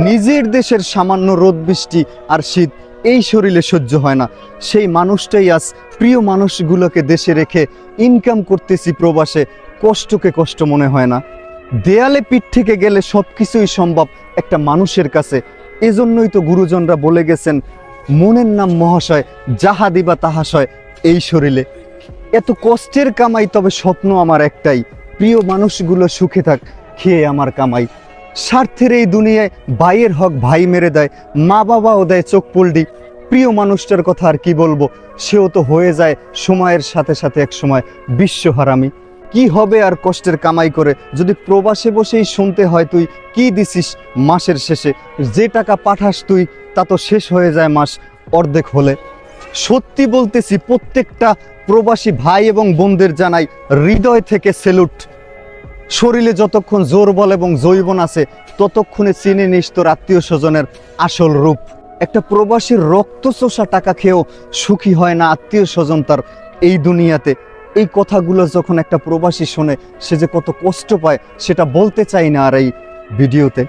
নিজের দেশের সামান্য রোদ বৃষ্টি আর শীত এই শরীরে সহ্য হয় না, সেই মানুষটাই আজ প্রিয় মানুষগুলোকে দেশে রেখে ইনকাম করতেছি প্রবাসে, কষ্টকে কষ্ট মনে হয় না। দেয়ালে পিঠ থেকে গেলে সব কিছুই সম্ভব একটা মানুষের কাছে। এজন্যই তো গুরুজনরা বলে গেছেন, মনের নাম মহাশয়, যাহা দিবা তাহা সয় এই শরীরে। এত কষ্টের কামাই, তবে স্বপ্ন আমার একটাই, প্রিয় মানুষগুলো সুখে থাক, খেয়ে আমার কামাই। স্বার্থের এই দুনিয়ায় ভাইয়ের হক ভাই মেরে দেয়, মা বাবাও দেয় চোখ পুলডি। প্রিয় মানুষটার কথা আর কি বলবো, সেও তো হয়ে যায় সময়ের সাথে সাথে এক সময় বিশ্বহারামি। কি হবে আর কষ্টের কামাই করে, যদি প্রবাসে বসেই শুনতে হয় তুই কি দিছিস মাসের শেষে। যে টাকা পাঠাস তুই তা তো শেষ হয়ে যায় মাস অর্ধেক হলে। সত্যি বলতেছি, প্রত্যেকটা প্রবাসী ভাই এবং বোনদের জানাই হৃদয় থেকে সেলুট। শরীরে যতক্ষণ জোর বল এবং যৌবন আছে, ততক্ষণে চিনে নিস তোর আত্মীয় স্বজনের আসল রূপ। একটা প্রবাসীর রক্ত চোষা টাকা খেয়েও সুখী হয় না আত্মীয় স্বজন তার এই দুনিয়াতে। এই কথাগুলো যখন একটা প্রবাসী শোনে, সে যে কত কষ্ট পায় সেটা বলতে চাই না আর এই ভিডিওতে।